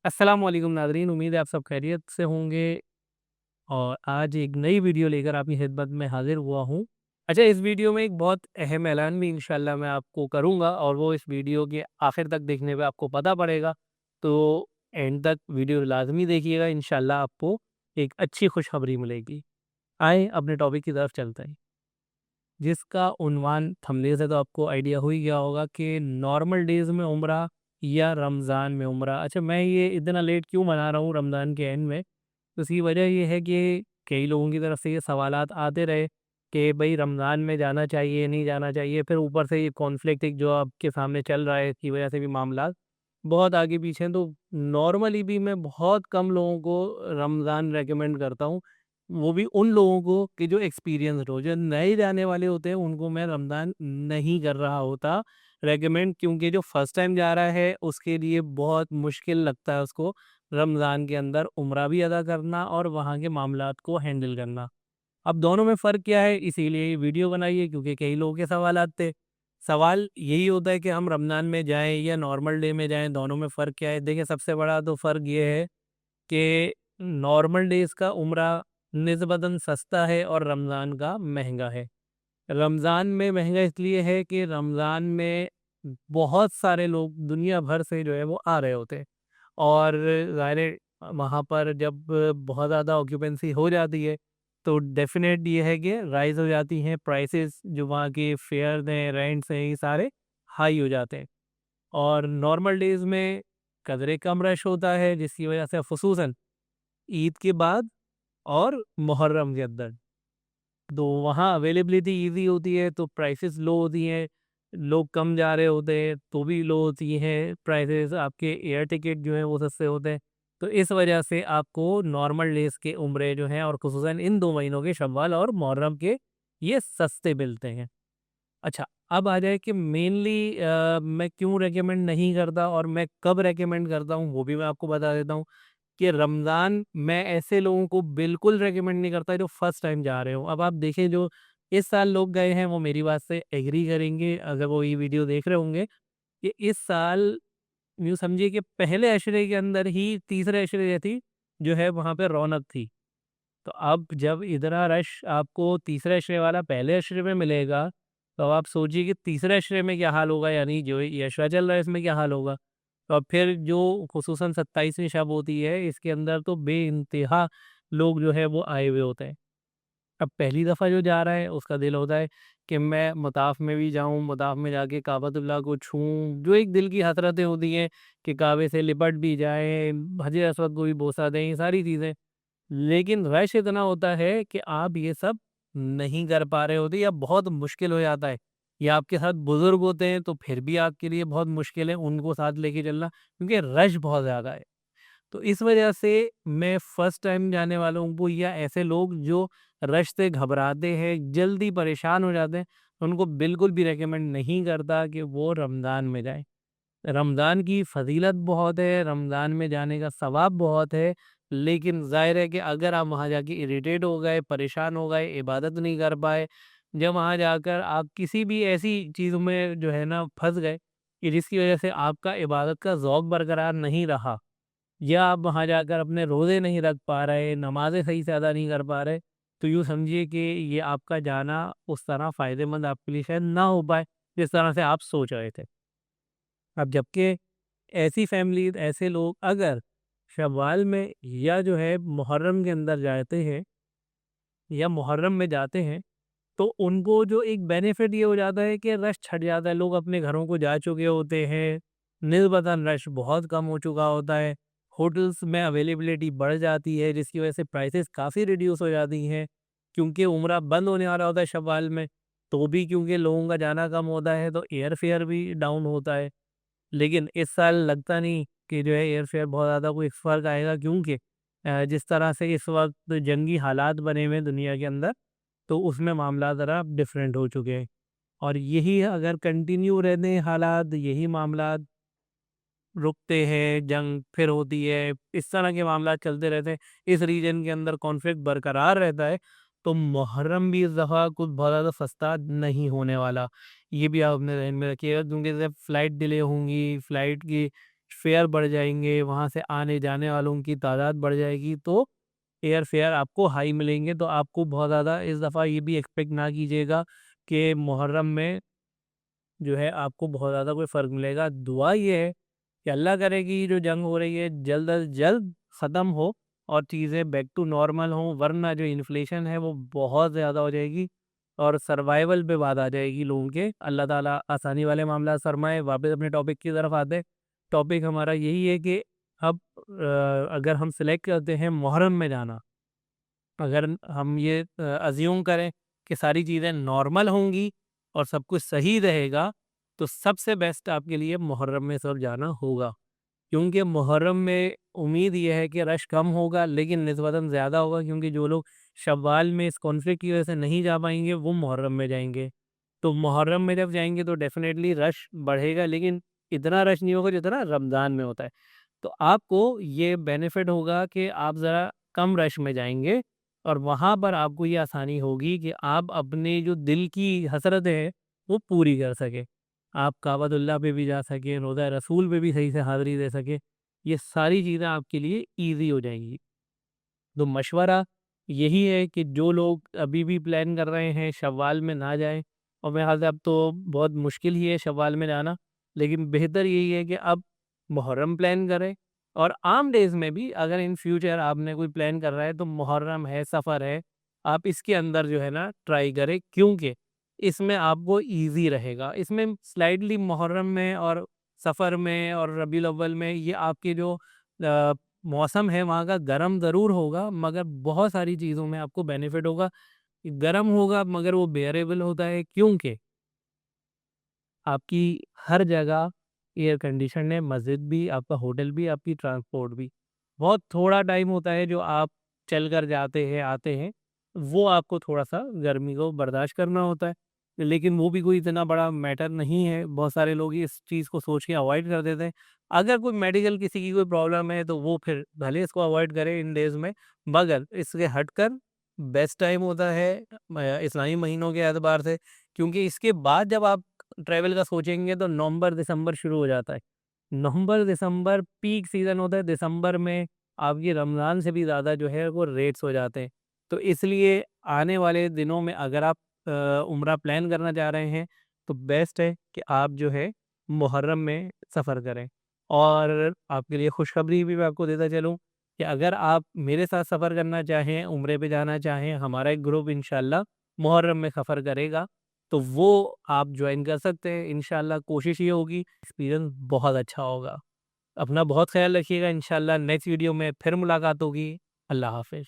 अस्सलाम वालेकुम नाज़रीन, उम्मीद है आप सब खैरियत से होंगे और आज एक नई वीडियो लेकर आपकी खिदमत में हाज़िर हुआ हूँ। अच्छा, इस वीडियो में एक बहुत अहम ऐलान भी इंशाअल्लाह मैं आपको करूँगा और वो इस वीडियो के आखिर तक देखने पे आपको पता पड़ेगा। तो एंड तक वीडियो लाज़मी देखिएगा, इंशाअल्लाह आपको एक अच्छी खुशखबरी मिलेगी। आइए अपने टॉपिक की तरफ चलते हैं, जिसका उन्वान थंबनेल से तो आपको आइडिया हो ही गया होगा कि नॉर्मल डेज़ में उम्रा या रमज़ान में उम्रा। अच्छा, मैं ये इतना लेट क्यों मना रहा हूँ रमज़ान के एंड में? उसकी वजह ये है कि कई लोगों की तरफ से ये सवालात आते रहे कि भई रमज़ान में जाना चाहिए, नहीं जाना चाहिए। फिर ऊपर से ये कॉन्फ्लिक्ट एक जो आपके सामने चल रहा है, इसकी वजह से भी मामलात बहुत आगे पीछे हैं। तो नॉर्मली भी मैं बहुत कम लोगों को रमज़ान रेकमेंड करता हूँ। वो भी उन लोगों को कि जो एक्सपीरियंस्ड हो, जो नए जाने वाले होते हैं उनको मैं रमज़ान नहीं कर रहा होता रेकमेंड, क्योंकि जो फर्स्ट टाइम जा रहा है उसके लिए बहुत मुश्किल लगता है उसको रमज़ान के अंदर उम्रा भी अदा करना और वहाँ के मामलात को हैंडल करना। अब दोनों में फ़र्क क्या है, इसीलिए ये वीडियो बनाई है, क्योंकि कई लोगों के सवाल थे। सवाल यही होता है कि हम रमज़ान में जाएँ या नॉर्मल डे में जाएँ, दोनों में फ़र्क क्या है? देखिए, सबसे बड़ा तो फ़र्क ये है कि नॉर्मल डेज़ का उम्रा निस्बतन सस्ता है और रमज़ान का महँगा है। रमज़ान में महँगा इसलिए है कि रमज़ान में बहुत सारे लोग दुनिया भर से जो है वो आ रहे होते हैं और ज़ाहिर है वहाँ पर जब बहुत ज़्यादा ऑक्यूपेंसी हो जाती है तो डेफ़िनेट ये है कि राइज़ हो जाती हैं प्राइसेस, जो वहाँ के फेयर्स हैं, रेंट्स हैं, ये सारे हाई हो जाते हैं। और नॉर्मल डेज़ में कदरे कम रश होता है, जिसकी वजह से ख़ुसूसन ईद के बाद और मुहर्रम के अंदर तो वहाँ अवेलेबिलिटी ईज़ी होती है, तो प्राइसेस लो होती हैं, लोग कम जा रहे होते हैं, तो भी लो होती हैं प्राइसेस, आपके एयर टिकट जो हैं वो सस्ते होते हैं। तो इस वजह से आपको नॉर्मल डेज़ के उम्रे जो हैं और ख़ुसूसन इन 2 महीनों के शव्वाल और मुहर्रम के, ये सस्ते मिलते हैं। अच्छा, अब आ जाए कि मेनली मैं क्यों रिकमेंड नहीं करता और मैं कब रिकमेंड करता हूँ, वो भी मैं आपको बता देता हूँ। कि रमज़ान मैं ऐसे लोगों को बिल्कुल रेकमेंड नहीं करता जो फर्स्ट टाइम जा रहे हो। अब आप देखें, जो इस साल लोग गए हैं वो मेरी बात से एग्री करेंगे अगर वो ये वीडियो देख रहे होंगे, कि इस साल यूँ समझिए कि पहले अशरे के अंदर ही तीसरे अशरे जैसी जो है वहाँ पे रौनक थी। तो अब जब इतना रश आपको तीसरे अशरे वाला पहले अशरे में मिलेगा, तो अब आप सोचिए कि तीसरे अशरे में क्या हाल होगा, यानी जो ये अशरा चल रहा है इसमें क्या हाल होगा। तो अब फिर जो ख़ुसूसन 27वीं शब होती है, इसके अंदर तो बेइंतहा लोग जो है वो आए हुए होते हैं। अब पहली दफ़ा जो जा रहा है उसका दिल होता है कि मैं मताफ़ में भी जाऊँ, मताफ़ में जाके काबतुल्लाह को छूऊँ, जो एक दिल की हसरतें होती हैं कि काबे से लिपट भी जाएँ, हजर अस्वद को भी बोसा दें, ये सारी चीज़ें। लेकिन रश इतना होता है कि आप ये सब नहीं कर पा रहे होते या बहुत मुश्किल हो जाता है, या आपके साथ बुज़ुर्ग होते हैं तो फिर भी आपके लिए बहुत मुश्किल है उनको साथ लेके चलना, क्योंकि रश बहुत ज़्यादा है। तो इस वजह से मैं फर्स्ट टाइम जाने वालों को या ऐसे लोग जो रश से घबराते हैं, जल्दी परेशान हो जाते हैं, उनको बिल्कुल भी रिकमेंड नहीं करता कि वो रमज़ान में जाएँ। रमज़ान की फ़ज़ीलत बहुत है, रमज़ान में जाने का सवाब बहुत है, लेकिन ज़ाहिर है कि अगर आप वहाँ जाके इरिटेट हो गए, परेशान हो गए, इबादत नहीं कर पाए, जब वहाँ जाकर आप किसी भी ऐसी चीज़ में जो है ना फँस गए, कि जिसकी वज़ह से आपका इबादत का ज़ौक बरकरार नहीं रहा, या आप वहाँ जाकर अपने रोज़े नहीं रख पा रहे, नमाज़ें सही से अदा नहीं कर पा रहे, तो यूँ समझिए कि ये आपका जाना उस तरह फ़ायदेमंद आपके लिए शायद ना हो पाए, जिस तरह से आप सोच रहे थे। अब जबकि ऐसी फैमिली, ऐसे लोग अगर शव्वाल में या जो है मुहर्रम के अंदर जाते हैं या मुहर्रम में जाते हैं, तो उनको जो एक बेनिफिट ये हो जाता है कि रश छँट जाता है, लोग अपने घरों को जा चुके होते हैं, निस्बतन रश बहुत कम हो चुका होता है, होटल्स में अवेलेबिलिटी बढ़ जाती है, जिसकी वजह से प्राइसेस काफ़ी रिड्यूस हो जाती हैं, क्योंकि उम्रा बंद होने वाला होता है शव्वाल में, तो भी क्योंकि लोगों का जाना कम होता है, तो एयर फेयर भी डाउन होता है। लेकिन इस साल लगता नहीं कि जो है एयर फेयर बहुत ज़्यादा कोई फ़र्क आएगा, क्योंकि जिस तरह से इस वक़्त जंगी हालात बने हुए हैं दुनिया के अंदर, तो उसमें मामला ज़रा डिफरेंट हो चुके हैं। और यही अगर कंटिन्यू रहते हैं हालात, यही मामलात रुकते हैं, जंग फिर होती है, इस तरह के मामलात चलते रहते हैं, इस रीजन के अंदर कॉन्फ्लिक्ट बरकरार रहता है, तो मुहर्रम भी इस दफ़ा कुछ बहुत ज़्यादा सस्ता नहीं होने वाला। ये भी आप अपने ज़हन में रखिएगा, क्योंकि जब फ्लाइट डिले होंगी, फ्लाइट की फेयर बढ़ जाएँगे, वहाँ से आने जाने वालों की तादाद बढ़ जाएगी, तो एयर फेयर आपको हाई मिलेंगे। तो आपको बहुत ज़्यादा इस दफ़ा ये भी एक्सपेक्ट ना कीजिएगा कि मुहर्रम में जो है आपको बहुत ज़्यादा कोई फ़र्क मिलेगा। दुआ ये है कि अल्लाह करे कि जो जंग हो रही है जल्द अज़ जल्द ख़त्म हो और चीज़ें बैक टू नॉर्मल हों, वरना जो इन्फ्लेशन है वो बहुत ज़्यादा हो जाएगी और सर्वाइवल पे बात आ जाएगी लोगों के। अल्लाह ताला आसानी वाले मामलात फ़रमाए। वापस अपने टॉपिक की तरफ आते हैं। टॉपिक हमारा यही है कि अब अगर हम सेलेक्ट करते हैं मुहर्रम में जाना, अगर हम ये अज़्यूम करें कि सारी चीज़ें नॉर्मल होंगी और सब कुछ सही रहेगा, तो सबसे बेस्ट आपके लिए मुहर्रम में सब जाना होगा। क्योंकि मुहर्रम में उम्मीद ये है कि रश कम होगा, लेकिन निस्बतन ज़्यादा होगा, क्योंकि जो लोग शव्वाल में इस कॉन्फ्लिक्ट की वजह से नहीं जा पाएँगे, वो मुहर्रम में जाएँगे। तो मुहर्रम में जब जाएँगे तो डेफ़िनेटली रश बढ़ेगा, लेकिन इतना रश नहीं होगा जितना रमज़ान में होता है। तो आपको ये बेनिफिट होगा कि आप ज़रा कम रश में जाएँगे और वहाँ पर आपको ये आसानी होगी कि आप अपने जो दिल की हसरतें हैं, वो पूरी कर सकें। आप काबतुल्लाह पे भी जा सकें, रोज़ा रसूल पे भी सही से हाज़िरी दे सकें। ये सारी चीज़ें आपके लिए ईज़ी हो जाएँगी। तो मशवरा यही है कि जो लोग अभी भी प्लान कर रहे हैं शव्वाल में ना जाएँ, और मेरे ख़्याल से अब तो बहुत मुश्किल ही है शव्वाल में जाना, लेकिन बेहतर यही है कि अब मुहर्रम प्लान करें। और आम डेज़ में भी अगर इन फ्यूचर आपने कोई प्लान कर रहा है तो मुहर्रम है, सफ़र है, आप इसके अंदर जो है ना ट्राई करें, क्योंकि इसमें आपको ईज़ी रहेगा। इसमें स्लाइटली मुहर्रम में और सफ़र में और रबीउल अव्वल में ये आपके जो मौसम है वहाँ का गर्म ज़रूर होगा, मगर बहुत सारी चीज़ों में आपको बेनिफिट होगा। गर्म होगा मगर वो बेयरेबल होता है, क्योंकि आपकी हर जगह एयर कंडीशन है, मस्जिद भी, आपका होटल भी, आपकी ट्रांसपोर्ट भी। बहुत थोड़ा टाइम होता है जो आप चल कर जाते हैं, आते हैं, वो आपको थोड़ा-सा गर्मी को बर्दाश्त करना होता है। लेकिन वो भी कोई इतना बड़ा मैटर नहीं है, बहुत सारे लोग इस चीज़ को सोच के अवॉइड कर देते हैं। अगर कोई मेडिकल किसी की कोई प्रॉब्लम है तो वो फिर भले इसको अवॉइड करे इन डेज़ में, मगर इससे हटकर बेस्ट टाइम होता है इस्लामी महीनों के एतबार से, क्योंकि इसके बाद जब आप ट्रैवल का सोचेंगे तो नवंबर-दिसंबर शुरू हो जाता है। नवंबर-दिसंबर पीक सीज़न होता है, दिसंबर में आपकी रमज़ान से भी ज़्यादा जो है वो रेट्स हो जाते हैं। तो इसलिए आने वाले दिनों में अगर आप उम्रा प्लान करना चाह रहे हैं, तो बेस्ट है कि आप जो है मुहर्रम में सफ़र करें। और आपके लिए खुशखबरी भी मैं आपको देता चलूँ कि अगर आप मेरे साथ सफ़र करना चाहें, उम्रे पे जाना चाहें, हमारा एक ग्रुप इंशाअल्लाह मुहर्रम में सफ़र करेगा, तो वो आप जॉइन कर सकते हैं। इंशाअल्लाह कोशिश ये होगी, एक्सपीरियंस बहुत अच्छा होगा। अपना बहुत ख़्याल रखिएगा। इंशाअल्लाह नेक्स्ट वीडियो में फिर मुलाकात होगी। अल्लाह हाफ़िज़।